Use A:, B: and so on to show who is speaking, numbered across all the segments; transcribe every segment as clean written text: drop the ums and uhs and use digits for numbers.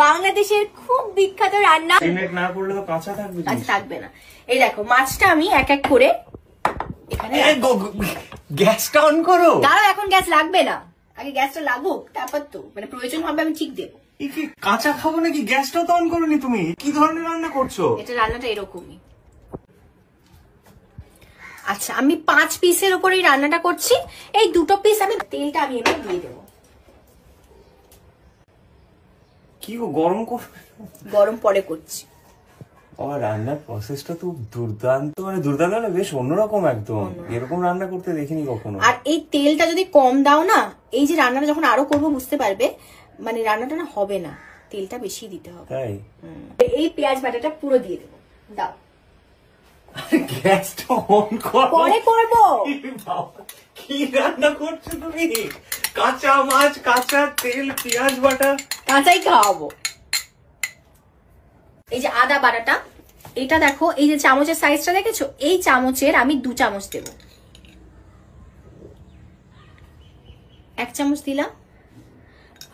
A: বাংলাদেশের খুব বিখ্যাত রান্না।
B: সিমেন্ট না করলে তো কাঁচা থাকবে।
A: কাঁচা থাকবে না। এই দেখো মাছটা আমি এক এক করে এখানে।
B: গ্যাসটা অন করো।
A: দাঁড়াও, এখন গ্যাস লাগবে না, আগে গ্যাসটা লাগুক, তারপর তো মানে প্রয়োজন হবে আমি ঠিক দেবো।
B: কি কাঁচা খাবো নাকি? গ্যাসটাও তো অন করোনি তুমি। কি ধরনের রান্না করছো?
A: এটা রান্নাটা এরকমই। আচ্ছা, আমি 5 পিসের উপর এই রান্নাটা করছি। এই 2টো পিস আমি তেলটা আমি এবার দিয়ে দেবো।
B: কি গরম করবে?
A: গরম পরে করছি।
B: আমার রান্নার প্রসেসটা তো দুর্দান্ত, মানে দুর্দান্ত না, বেশ অন্যরকম একদম। এরকম রান্না করতে দেখিনি কখনো।
A: আর এই তেলটা যদি কম দাও না, এই যে রান্নাটা যখন আরো করবো বুঝতে পারবে, মানে রান্নাটা না হবে না, তেলটা বেশি দিতে হবে।
B: তাই
A: এই পেঁয়াজ বাটাটা পুরো দিয়ে দেবো। দাও,
B: গ্যাসটা অন করো।
A: পরে করবো।
B: কি রান্না করছো তুমি? কাঁচা মাছ, কাঁচা তেল, পেঁয়াজ বাটা।
A: কাঁচাই খাওয়াবো। এই যে আদা বাটাটা, এটা দেখো, এই যে চামচের সাইজটা দেখেছো, এই চামচের আমি 2 চামচ দেবো। 1 চামচ দিলাম,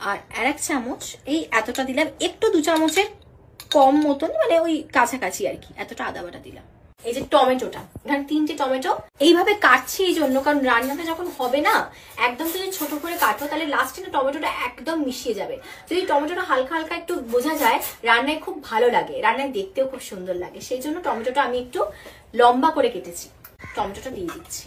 A: আর 1 চামচ এই এতটা দিলাম, একটু 2 চামচের কম মতন, মানে ওই কাছাকাছি আর কি, এতটা আদা বাটা দিলাম। এই যে টমেটোটা, এখানে 3টে টমেটো এইভাবে কাটছি এই জন্য, কারণ রান্নাটা যখন হবে না একদম যদি ছোট করে কাটো তাহলে লাস্টে না টমেটোটা একদম মিশিয়ে যাবে। যদি টমেটোটা হালকা হালকা একটু বোঝা যায়, রান্নায় খুব ভালো লাগে, রান্নায় দেখতেও খুব সুন্দর লাগে। সেই জন্য টমেটোটা আমি একটু লম্বা করে কেটেছি। টমেটোটা দিয়ে দিচ্ছি।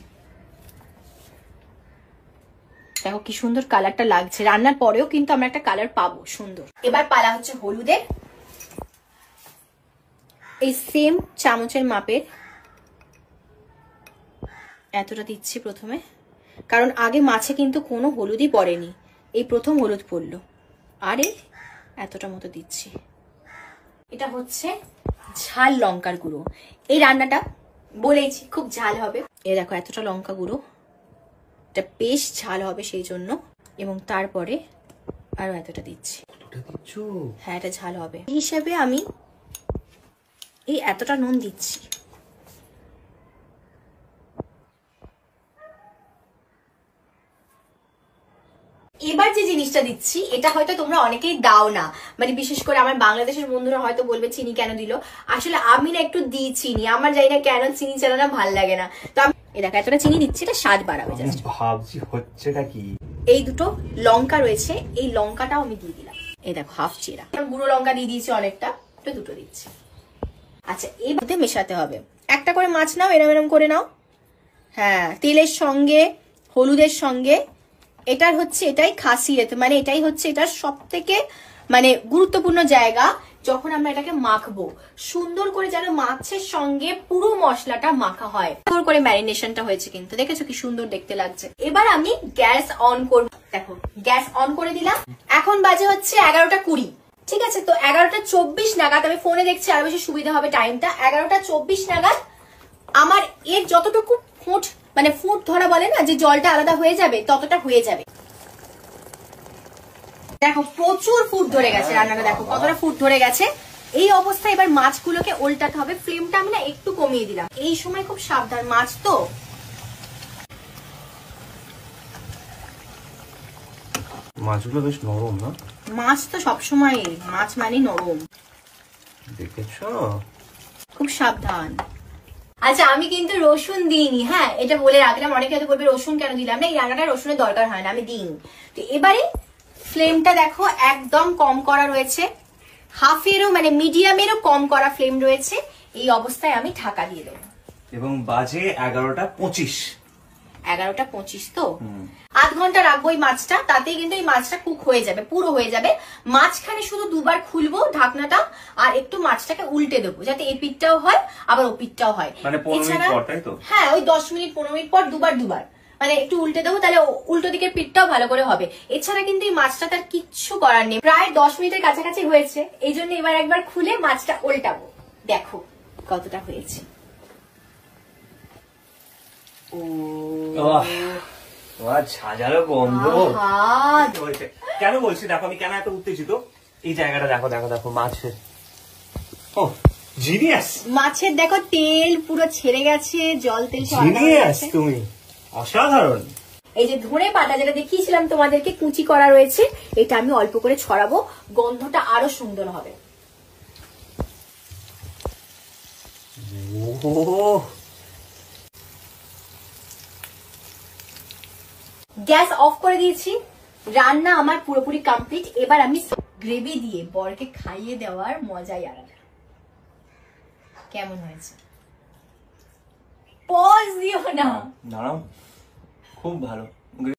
A: দেখো কি সুন্দর কালারটা লাগছে। রান্নার পরেও কিন্তু আমরা একটা কালার পাবো সুন্দর। এবার পালা হচ্ছে হলুদের। এই সেম চামচের মাপের এতটা দিচ্ছি প্রথমে, কারণ আগে মাছে কিন্তু কোনো হলুদই পড়েনি, এই প্রথম হলুদ পড়লো। আর এই এতটা মতো দিচ্ছি। এটা হচ্ছে ঝাল লঙ্কার গুঁড়ো। এই রান্নাটা বলেইছি খুব ঝাল হবে। এই দেখো এতটা লঙ্কা গুঁড়ো, এটা বেশ ঝাল হবে সেই জন্য। এবং তারপরে আরো এতটা দিচ্ছি। হ্যাঁ, এটা ঝাল হবে এই হিসাবে আমি এই এতটা নুন দিচ্ছি। এবার যে জিনিসটা দিচ্ছি এটা হয়তো তোমরা অনেকেই দাও না, মানে বিশেষ করে আমার বাংলাদেশের বন্ধুরা হয়তো বলবে চিনি কেন দিল। আসলে আমি না একটু দিই চিনি, আমার জানি না কেন চিনি ছাড়া না ভাল লাগে না। তো আমি এই দেখো এতটা চিনি দিচ্ছি, এটা স্বাদ বাড়াবে। জাস্ট
B: ভাবছি হচ্ছেটা কি।
A: এই 2টো লঙ্কা রয়েছে, এই লঙ্কাটাও আমি দিয়ে দিলাম। এই দেখো হাফ চিরা, গুঁড়ো লঙ্কা দিয়ে দিয়েছি অনেকটা, তো 2টো দিচ্ছি। আচ্ছা, এই মধ্যে মেশাতে হবে। একটা করে মাছ নাও, এরম এরম করে নাও। হ্যাঁ, তেলের সঙ্গে হলুদের সঙ্গে। এটার হচ্ছে এটাই খাসিয়ত, মানে এটাই হচ্ছে এটার সব থেকে মানে গুরুত্বপূর্ণ জায়গা। যখন আমরা এটাকে মাখবো সুন্দর করে যেন মাছের সঙ্গে পুরো মশলাটা মাখা হয়। সুন্দর করে ম্যারিনেশনটা হয়েছে কিন্তু, দেখেছো কি সুন্দর দেখতে লাগছে। এবার আমি গ্যাস অন করব। দেখো গ্যাস অন করে দিলাম। এখন বাজে হচ্ছে 11টা 20। ঠিক আছে, তো 11টা 24 নাগাদ, আমি ফোনে দেখছি আরো বেশি সুবিধা হবে টাইমটা। 11টা 24 নাগাদ আমার এর যতটুকু ফুট, মানে ফুট ধরা বলে না, যে জলটা আলাদা হয়ে যাবে, ততটা হয়ে যাবে। দেখো প্রচুর ফুট ধরে গেছে রান্নাটা, দেখো কতটা ফুট ধরে গেছে। এই অবস্থায় এবার মাছগুলোকে উল্টাতে হবে। ফ্লেমটা আমি না একটু কমিয়ে দিলাম। এই সময় খুব সাবধান, মাছ তো।
B: মাছগুলো বেশ নরম না?
A: মাছ তো সবসময়, মাছ মানে নরম,
B: দেখেছো?
A: খুব সাবধান। আচ্ছা, আমি কিন্তু রসুন দিইনি, হ্যাঁ এটা বলে রাখলাম। অনেকে হয়তো বলবে রসুন কেন দিলাম না, এই রান্নাটা রসুনের দরকার হয় না, আমি দিইনি। তো এবারে ফ্লেমটা দেখো একদম কম করা রয়েছে, হাফেরও মানে মিডিয়ামেরও কম করা ফ্লেম রয়েছে। এই অবস্থায় আমি ঢাকা দিয়ে দেবো।
B: এবং বাজে 11টা 25।
A: 11টা 25 তো 8 ঘন্টা রাখবো এই মাছটা, তাতেই কিন্তু এই মাছটা কুক হয়ে যাবে, পুরো হয়ে যাবে। মাঝখানে শুধু 2বার খুলবো ঢাকনাটা, আর একটু মাছটাকে উল্টে দেবো, যাতে এই পিঠটাও হয় আবার ও পিঠটাও হয়।
B: মানে 15 মিনিট পর, তাই তো? হ্যাঁ,
A: ওই 10 মিনিট 15 মিনিট পর দুবার মানে একটু উল্টে দেবো, তাহলে উল্টো দিকের পিঠটাও ভালো করে হবে। এছাড়া কিন্তু এই মাছটা তার কিচ্ছু করার নেই। প্রায় 10 মিনিটের কাছাকাছি হয়েছে, এই জন্য এবার একবার খুলে মাছটা উল্টাবো। দেখো কতটা হয়েছে।
B: ঝাঁঝালো গন্ধ। কেন বলছি দেখো, আমি কেন এত উত্তেজিত। এই জায়গাটা দেখো, দেখো দেখো মাছের, ও জিনিয়াস।
A: মাছের দেখো তেল পুরো ছেড়ে গেছে, জল তেল সব
B: জিনিয়াস, তুমি অসাধারণ।
A: এই যে ধনে পাতা যেটা দেখিয়েছিলাম তোমাদেরকে কুচি করা রয়েছে, এটা আমি অল্প করে ছড়াবো, গন্ধটা আরো সুন্দর হবে। গ্যাস অফ করে দিয়েছি, রান্না আমার পুরোপুরি কমপ্লিট। এবার আমি গ্রেভি দিয়ে বরকে খাইয়ে দেওয়ার মজাই আলাদা। কেমন হয়েছে? পজ দিও না,
B: দাঁড়াও, খুব ভালো।